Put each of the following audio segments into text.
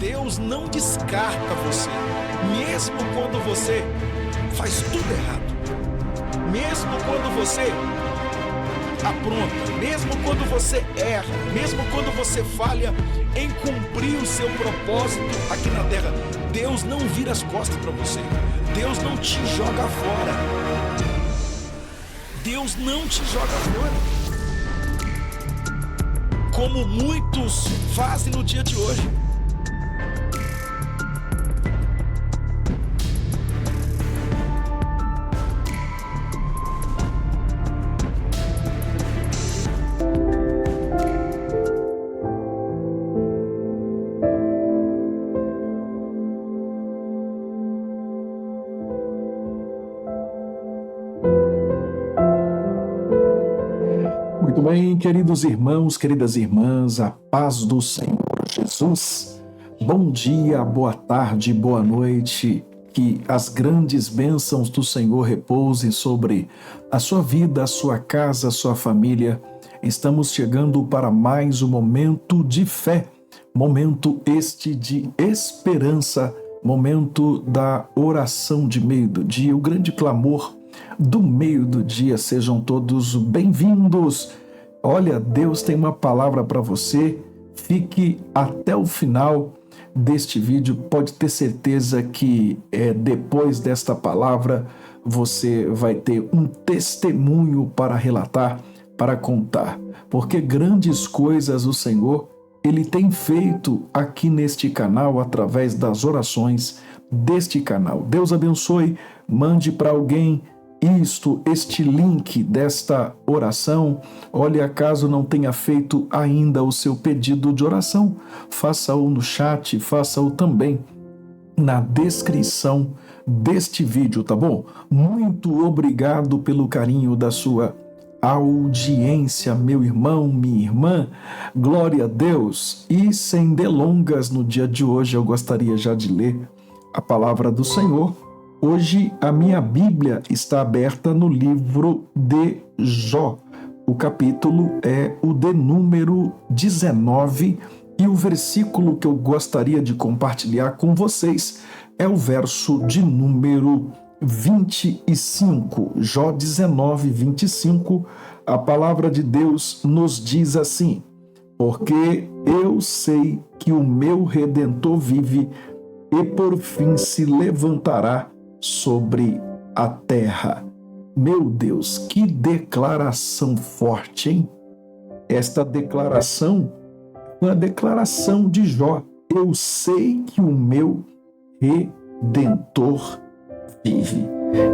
Deus não descarta você, mesmo quando você faz tudo errado, mesmo quando você apronta, mesmo quando você erra, mesmo quando você falha em cumprir o seu propósito aqui na terra. Deus não vira as costas para você, Deus não te joga fora, Deus não te joga fora, como muitos fazem no dia de hoje. Muito bem, queridos irmãos, queridas irmãs, a paz do Senhor Jesus. Bom dia, boa tarde, boa noite. Que as grandes bênçãos do Senhor repousem sobre a sua vida, a sua casa, a sua família. Estamos chegando para mais um momento de fé, momento este de esperança, momento da oração de meio do dia, o grande clamor do meio do dia. Sejam todos bem-vindos. Olha, Deus tem uma palavra para você. Fique até o final deste vídeo. Pode ter certeza que depois desta palavra você vai ter um testemunho para relatar, para contar, porque grandes coisas o Senhor Ele tem feito aqui neste canal através das orações deste canal. Deus abençoe. Mande para alguém este link desta oração. Olha, caso não tenha feito ainda o seu pedido de oração, faça-o no chat, faça-o também na descrição deste vídeo, tá bom? Muito obrigado pelo carinho da sua audiência, meu irmão, minha irmã. Glória a Deus. E sem delongas, no dia de hoje eu gostaria já de ler a palavra do Senhor. Hoje a minha Bíblia está aberta no livro de Jó. O capítulo é o de número 19 e o versículo que eu gostaria de compartilhar com vocês é o verso de número 25. Jó 19, 25. A palavra de Deus nos diz assim: porque eu sei que o meu Redentor vive e por fim se levantará sobre a terra. Meu Deus, que declaração forte, hein? Esta declaração é a declaração de Jó. Eu sei que o meu Redentor vive.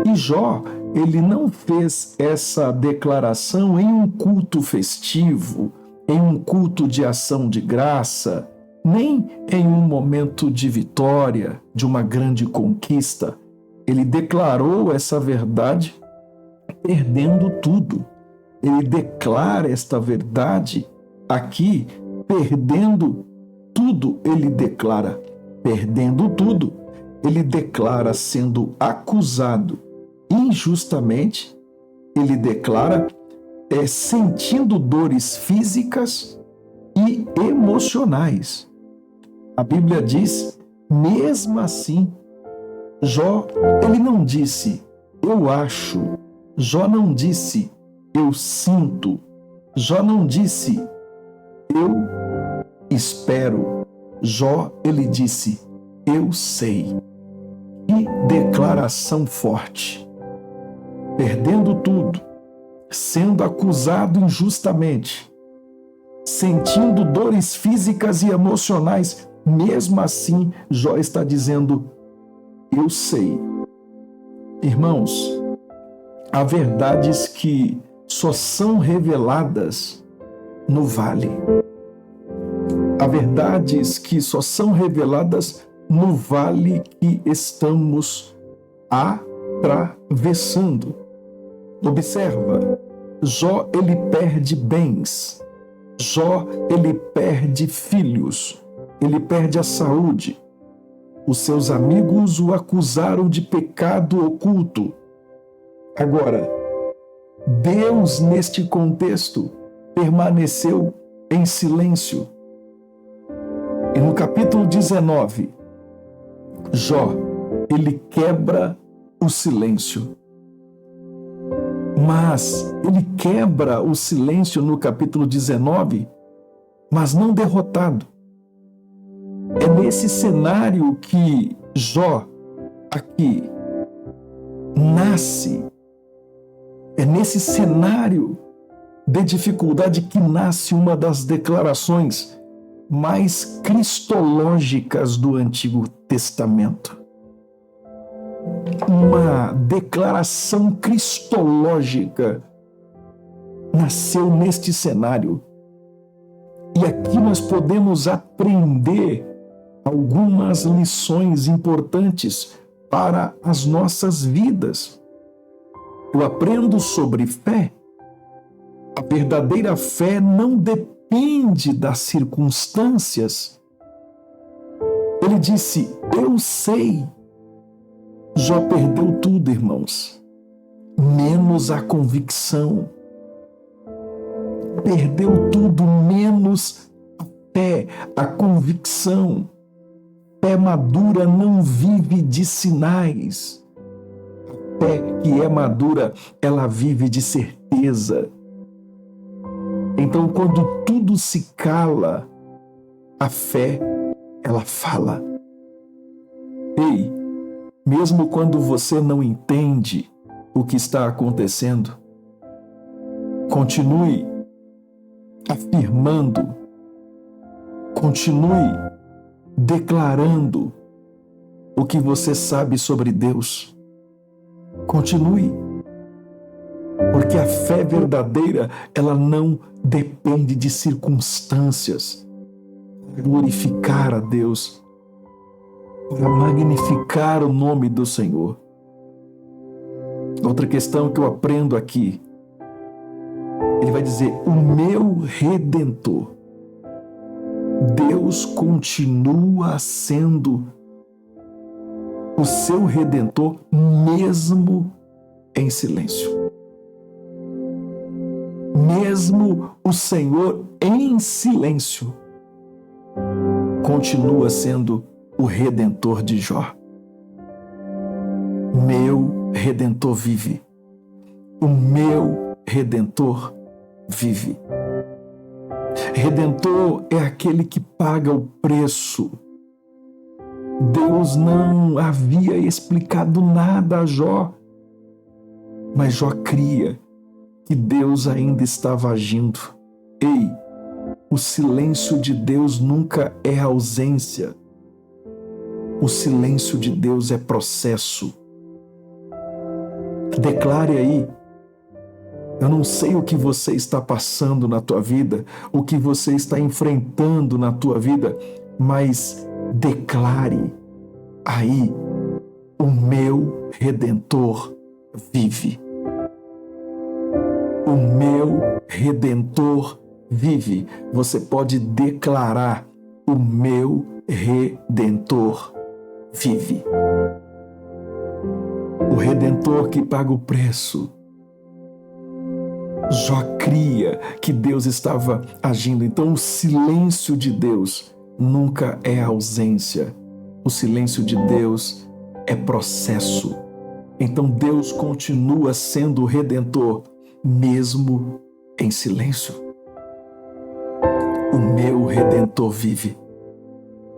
E Jó, ele não fez essa declaração em um culto festivo, em um culto de ação de graça, nem em um momento de vitória, de uma grande conquista. Ele declarou essa verdade perdendo tudo. Ele declara esta verdade aqui perdendo tudo. Ele declara perdendo tudo. Ele declara sendo acusado injustamente. Ele declara sentindo dores físicas e emocionais. A Bíblia diz, mesmo assim, Jó, ele não disse, eu acho. Jó não disse, eu sinto. Jó não disse, eu espero. Jó, ele disse, eu sei. Que declaração forte. Perdendo tudo, sendo acusado injustamente, sentindo dores físicas e emocionais, mesmo assim, Jó está dizendo, eu sei. Irmãos, há verdades que só são reveladas no vale. Há verdades que só são reveladas no vale que estamos atravessando. Observa, Jó, ele perde bens. Jó, ele perde filhos. Ele perde a saúde. Os seus amigos o acusaram de pecado oculto. Agora, Deus, neste contexto, permaneceu em silêncio. E no capítulo 19, Jó, ele quebra o silêncio. Mas ele quebra o silêncio no capítulo 19, mas não derrotado. É nesse cenário que Jó aqui nasce. É nesse cenário de dificuldade que nasce uma das declarações mais cristológicas do Antigo Testamento. Uma declaração cristológica nasceu neste cenário. E aqui nós podemos aprender algumas lições importantes para as nossas vidas. Eu aprendo sobre fé. A verdadeira fé não depende das circunstâncias. Ele disse, eu sei. Jó perdeu tudo, irmãos, menos a convicção. Perdeu tudo, menos a fé, a convicção. Fé madura não vive de sinais. A fé que é madura, ela vive de certeza. Então, quando tudo se cala, a fé, ela fala. Ei, mesmo quando você não entende o que está acontecendo, continue afirmando, continue declarando o que você sabe sobre Deus. Continue, porque a fé verdadeira, ela não depende de circunstâncias. Para glorificar a Deus, para magnificar o nome do Senhor. Outra questão que eu aprendo aqui, ele vai dizer, o meu Redentor. Deus continua sendo o seu Redentor mesmo em silêncio. Mesmo o Senhor em silêncio continua sendo o Redentor de Jó. Meu Redentor vive. O meu Redentor vive. Redentor é aquele que paga o preço. Deus não havia explicado nada a Jó, mas Jó cria que Deus ainda estava agindo. Ei, o silêncio de Deus nunca é ausência. O silêncio de Deus é processo. Declare aí. Eu não sei o que você está passando na tua vida, o que você está enfrentando na tua vida, mas declare aí, o meu Redentor vive. O meu Redentor vive. Você pode declarar, o meu Redentor vive. O Redentor que paga o preço. Jó cria que Deus estava agindo. Então, o silêncio de Deus nunca é ausência. O silêncio de Deus é processo. Então, Deus continua sendo o Redentor, mesmo em silêncio. O meu Redentor vive.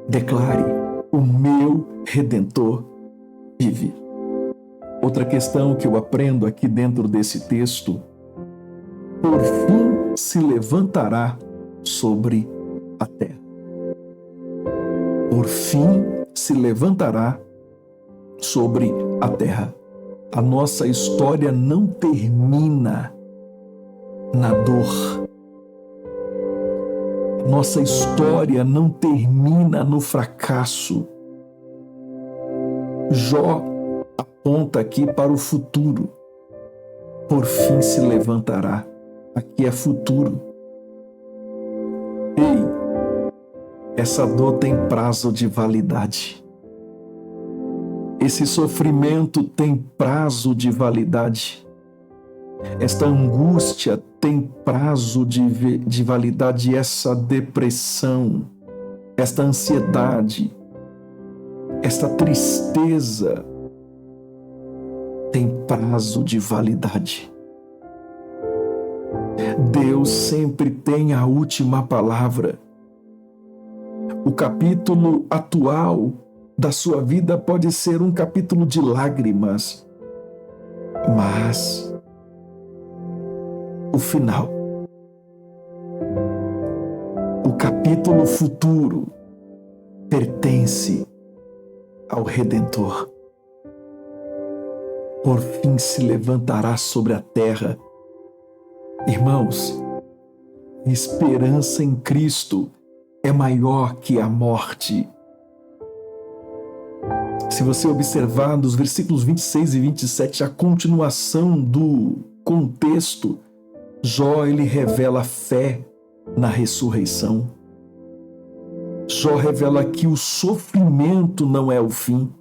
Declare, o meu Redentor vive. Outra questão que eu aprendo aqui dentro desse texto, por fim se levantará sobre a terra. Por fim se levantará sobre a terra. A nossa história não termina na dor. Nossa história não termina no fracasso. Jó aponta aqui para o futuro. Por fim se levantará. Aqui é futuro. Ei, essa dor tem prazo de validade. Esse sofrimento tem prazo de validade. Esta angústia tem prazo de validade. Essa depressão, esta ansiedade, esta tristeza tem prazo de validade. Deus sempre tem a última palavra. O capítulo atual da sua vida pode ser um capítulo de lágrimas, mas o final, o capítulo futuro, pertence ao Redentor. Por fim se levantará sobre a terra. Irmãos, a esperança em Cristo é maior que a morte. Se você observar nos versículos 26 e 27, a continuação do contexto, Jó ele revela fé na ressurreição. Jó revela que o sofrimento não é o fim.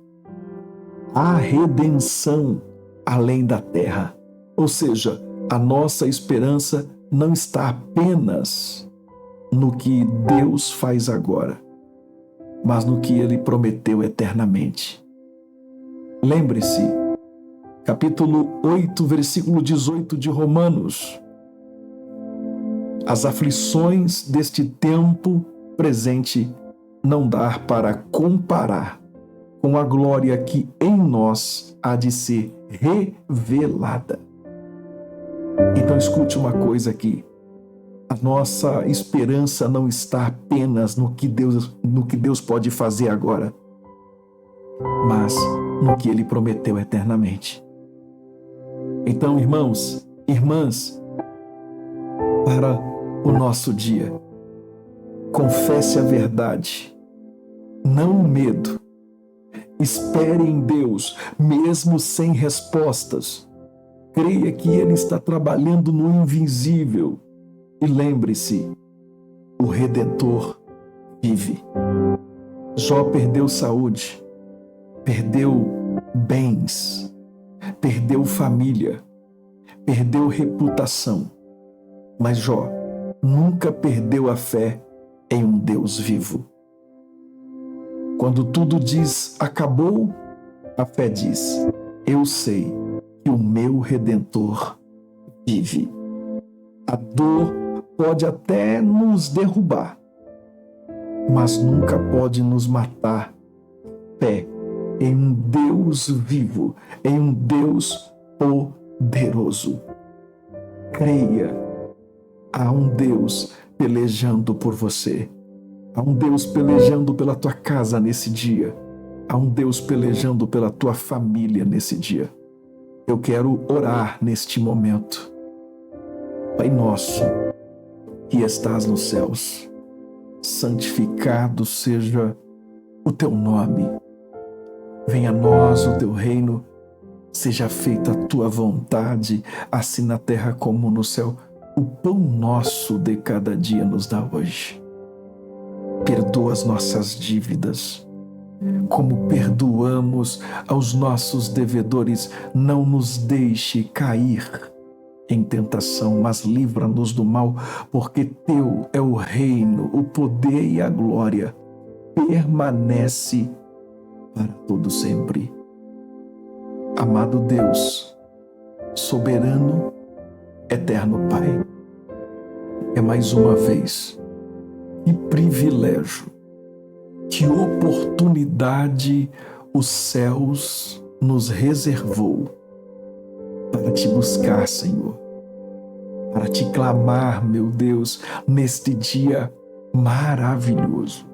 Há redenção além da terra. Ou seja, a nossa esperança não está apenas no que Deus faz agora, mas no que Ele prometeu eternamente. Lembre-se, capítulo 8, versículo 18 de Romanos. As aflições deste tempo presente não dá para comparar com a glória que em nós há de ser revelada. Então escute uma coisa aqui. A nossa esperança não está apenas no que Deus pode fazer agora, mas no que Ele prometeu eternamente. Então, irmãos, irmãs, para o nosso dia, confesse a verdade, não o medo. Espere em Deus, mesmo sem respostas. Creia que Ele está trabalhando no invisível. E lembre-se, o Redentor vive. Jó perdeu saúde, perdeu bens, perdeu família, perdeu reputação. Mas Jó nunca perdeu a fé em um Deus vivo. Quando tudo diz acabou, a fé diz: eu sei que o meu Redentor vive. A dor pode até nos derrubar, mas nunca pode nos matar. Fé em um Deus vivo, em um Deus poderoso. Creia, há um Deus pelejando por você. Há um Deus pelejando pela tua casa nesse dia. Há um Deus pelejando pela tua família nesse dia. Eu quero orar neste momento. Pai nosso, que estás nos céus, santificado seja o teu nome. Venha a nós o teu reino, seja feita a tua vontade, assim na terra como no céu. O pão nosso de cada dia nos dá hoje. Perdoa as nossas dívidas, como perdoamos aos nossos devedores. Não nos deixe cair em tentação, mas livra-nos do mal, porque teu é o reino, o poder e a glória. Permanece para todo sempre. Amado Deus, soberano, eterno Pai, é mais uma vez, que privilégio, que oportunidade os céus nos reservou para te buscar, Senhor, para te clamar, meu Deus, neste dia maravilhoso.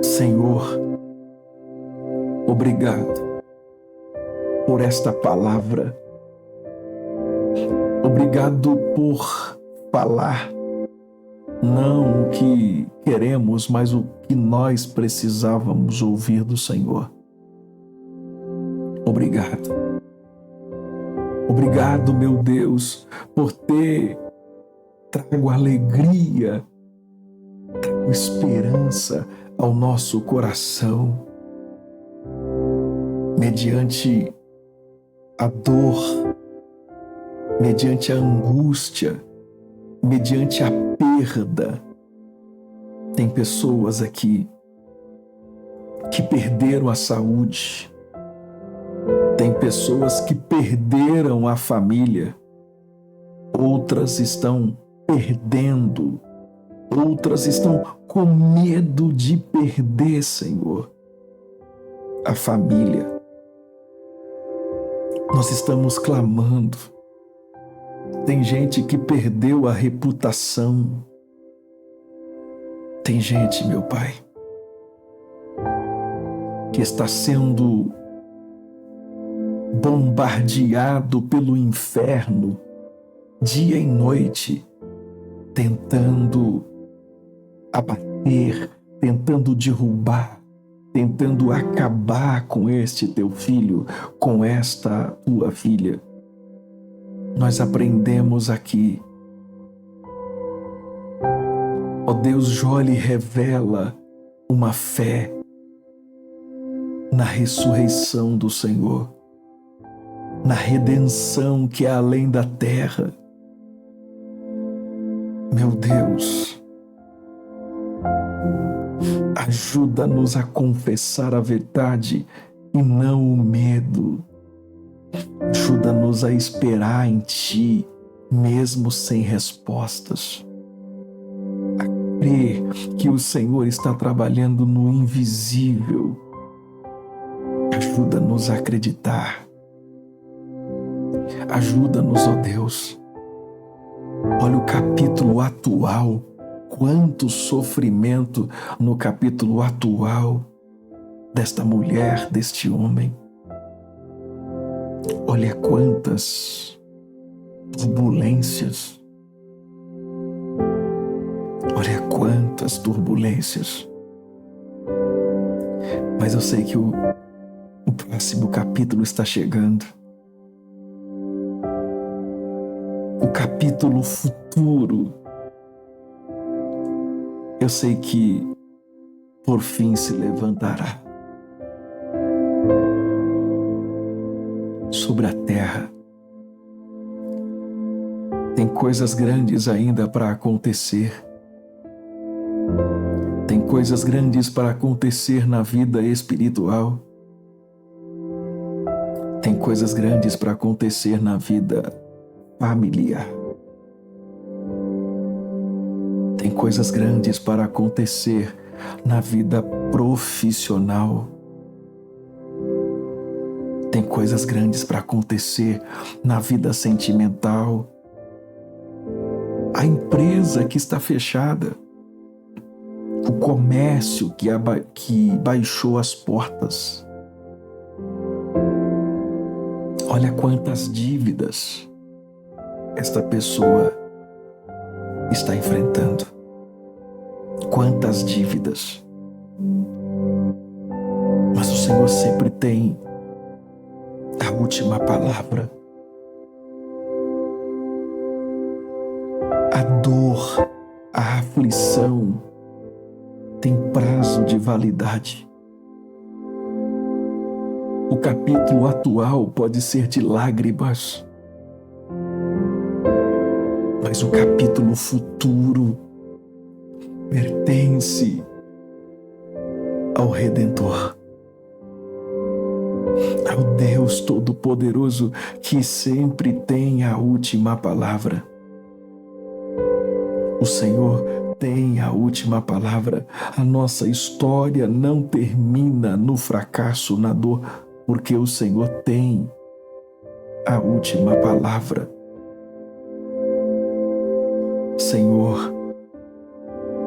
Senhor, obrigado por esta palavra. Obrigado por falar não o que queremos, mas o que nós precisávamos ouvir do Senhor. Obrigado. Obrigado, meu Deus, por ter trago alegria, trago esperança ao nosso coração, mediante a dor, mediante a angústia, mediante a perda. Tem pessoas aqui que perderam a saúde. Tem pessoas que perderam a família. Outras estão perdendo. Outras estão com medo de perder, Senhor, a família. Nós estamos clamando. Tem gente que perdeu a reputação. Tem gente, meu Pai, que está sendo bombardeado pelo inferno dia e noite, tentando abater, tentando derrubar, tentando acabar com este teu filho, com esta tua filha. Nós aprendemos aqui. Ó Deus, Jolie revela uma fé na ressurreição do Senhor, na redenção que é além da terra. Meu Deus, ajuda-nos a confessar a verdade e não o medo. Ajuda-nos a esperar em Ti, mesmo sem respostas. A crer que o Senhor está trabalhando no invisível. Ajuda-nos a acreditar. Ajuda-nos, ó Deus. Olha o capítulo atual. Quanto sofrimento no capítulo atual desta mulher, deste homem. Olha quantas turbulências. Olha quantas turbulências. Mas eu sei que o próximo capítulo está chegando. O capítulo futuro. Eu sei que por fim se levantará sobre a terra. Tem coisas grandes ainda para acontecer. Tem coisas grandes para acontecer na vida espiritual. Tem coisas grandes para acontecer na vida familiar. Tem coisas grandes para acontecer na vida profissional. Tem coisas grandes para acontecer na vida sentimental. A empresa que está fechada. O comércio que baixou as portas. Olha quantas dívidas esta pessoa está enfrentando. Quantas dívidas. Mas o Senhor sempre tem a última palavra. A dor, a aflição tem prazo de validade. O capítulo atual pode ser de lágrimas, mas o capítulo futuro pertence ao Redentor, ao Deus Todo-Poderoso que sempre tem a última palavra. O Senhor tem a última palavra. A nossa história não termina no fracasso, na dor, porque o Senhor tem a última palavra. Senhor,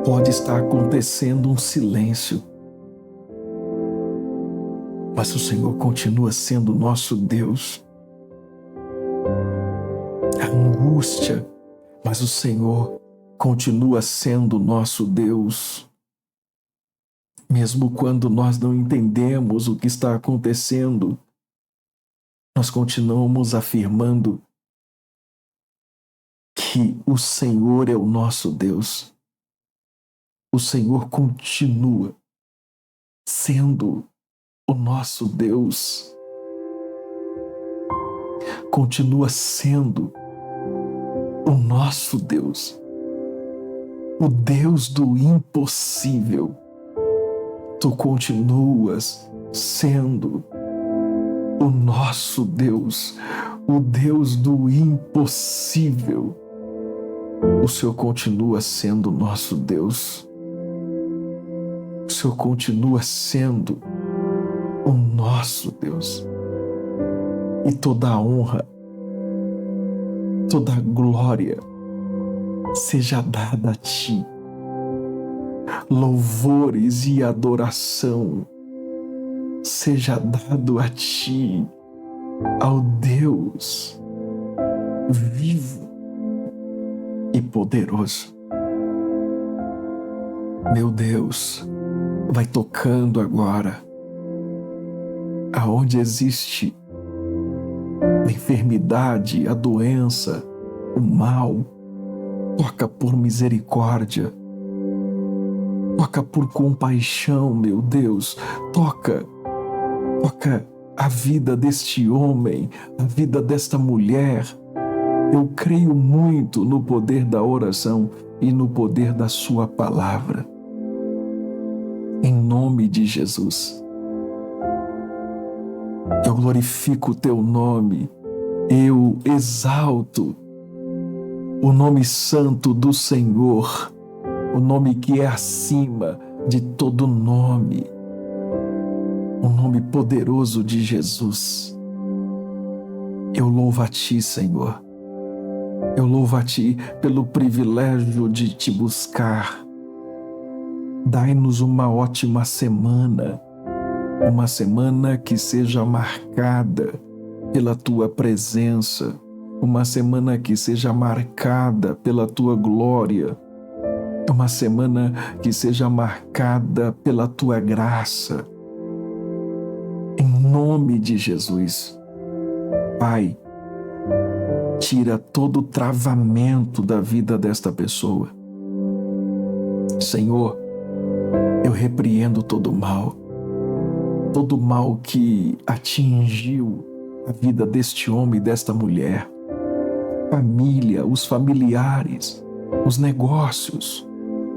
pode estar acontecendo um silêncio, mas o Senhor continua sendo nosso Deus. A angústia, mas o Senhor continua sendo nosso Deus. Mesmo quando nós não entendemos o que está acontecendo, nós continuamos afirmando que o Senhor é o nosso Deus. O Senhor continua sendo o nosso Deus. Continua sendo o nosso Deus. o Deus do impossível. Tu continuas sendo o nosso Deus, o Deus do impossível. O Senhor continua sendo o nosso Deus. O Senhor continua sendo o nosso Deus. E toda a honra, toda a glória seja dada a Ti. Louvores e adoração seja dado a Ti, ao Deus vivo e poderoso. Meu Deus, vai tocando agora aonde existe a enfermidade, a doença, o mal. Toca por misericórdia, toca por compaixão, meu Deus. Toca a vida deste homem, a vida desta mulher. Eu creio muito no poder da oração e no poder da sua palavra. Em nome de Jesus, eu glorifico o teu nome, eu exalto o nome santo do Senhor, o nome que é acima de todo nome, o nome poderoso de Jesus. Eu louvo a Ti, Senhor. Eu louvo a Ti pelo privilégio de Te buscar. Dai-nos uma ótima semana, uma semana que seja marcada pela Tua presença, uma semana que seja marcada pela Tua glória, uma semana que seja marcada pela Tua graça. Em nome de Jesus, Pai, tira todo o travamento da vida desta pessoa. Senhor, eu repreendo todo mal que atingiu a vida deste homem e desta mulher, família, os familiares, os negócios.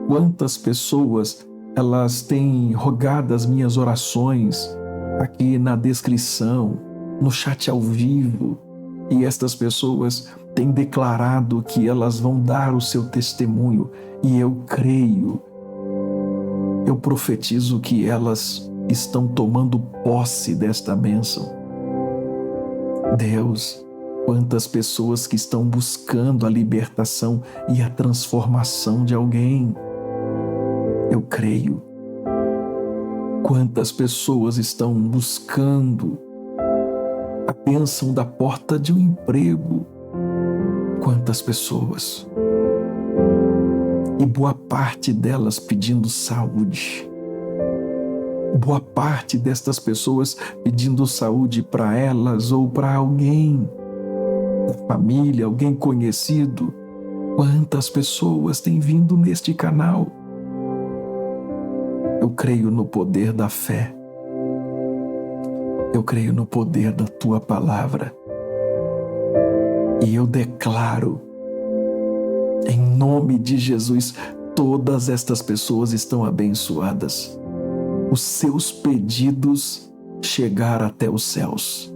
Quantas pessoas elas têm rogado as minhas orações aqui na descrição, no chat ao vivo, e estas pessoas têm declarado que elas vão dar o seu testemunho, e eu creio, eu profetizo que elas estão tomando posse desta bênção. Deus, quantas pessoas que estão buscando a libertação e a transformação de alguém. Eu creio. Quantas pessoas estão buscando a bênção da porta de um emprego. Quantas pessoas. E boa parte delas pedindo saúde. Boa parte destas pessoas pedindo saúde para elas ou para alguém da família, alguém conhecido. Quantas pessoas têm vindo neste canal? Eu creio no poder da fé. Eu creio no poder da Tua palavra. E eu declaro, em nome de Jesus, todas estas pessoas estão abençoadas. Os seus pedidos chegaram até os céus.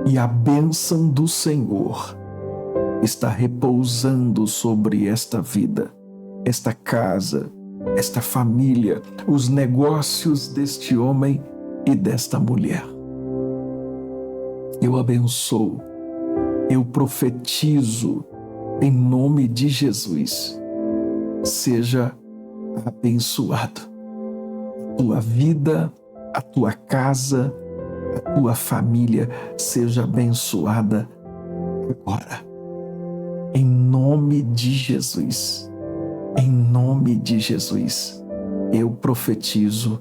E a bênção do Senhor está repousando sobre esta vida, esta casa, esta família, os negócios deste homem e desta mulher. Eu abençoo, eu profetizo em nome de Jesus. Seja abençoado a tua vida, a tua casa, a tua família, seja abençoada agora. Em nome de Jesus. Em nome de Jesus, eu profetizo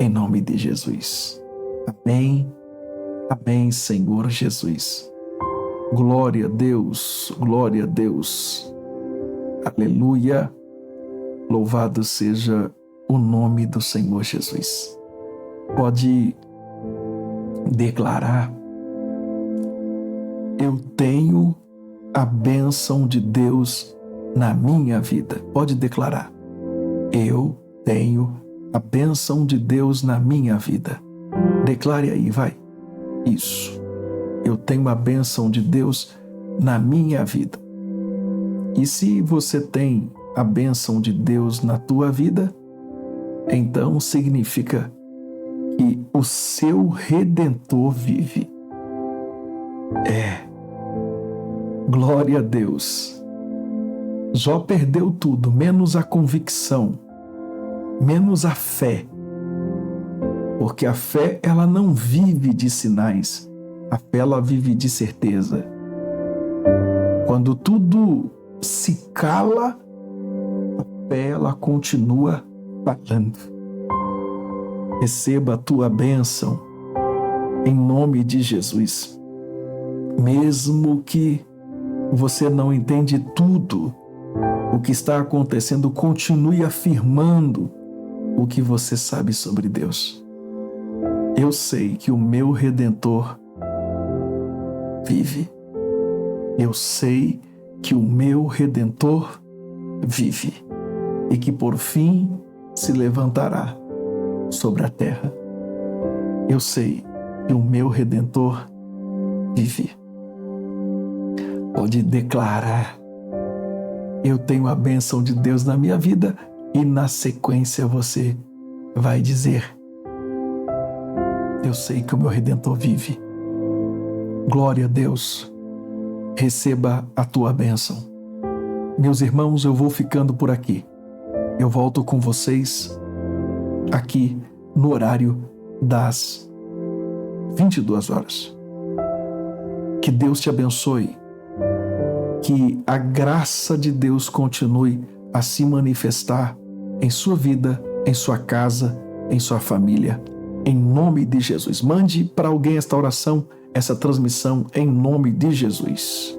em nome de Jesus. Amém, amém, Senhor Jesus. Glória a Deus, glória a Deus. Aleluia, louvado seja o nome do Senhor Jesus. Pode declarar: eu tenho a bênção de Deus na minha vida. Pode declarar. Eu tenho a bênção de Deus na minha vida. Declare aí, vai. Isso. Eu tenho a bênção de Deus na minha vida. E se você tem a bênção de Deus na tua vida, então significa que o seu Redentor vive. Glória a Deus. Jó perdeu tudo, menos a convicção, menos a fé. Porque a fé, ela não vive de sinais. A fé, ela vive de certeza. Quando tudo se cala, a fé, ela continua falando. Receba a tua bênção em nome de Jesus. Mesmo que você não entende tudo o que está acontecendo, continue afirmando o que você sabe sobre Deus. Eu sei que o meu Redentor vive. Eu sei que o meu Redentor vive e que por fim se levantará sobre a terra. Eu sei que o meu Redentor vive. Pode declarar: eu tenho a bênção de Deus na minha vida, e na sequência você vai dizer: eu sei que o meu Redentor vive. Glória a Deus. Receba a tua bênção. Meus irmãos, eu vou ficando por aqui. Eu volto com vocês aqui no horário das 22 horas. Que Deus te abençoe. Que a graça de Deus continue a se manifestar em sua vida, em sua casa, em sua família. Em nome de Jesus. Mande para alguém esta oração, essa transmissão, em nome de Jesus.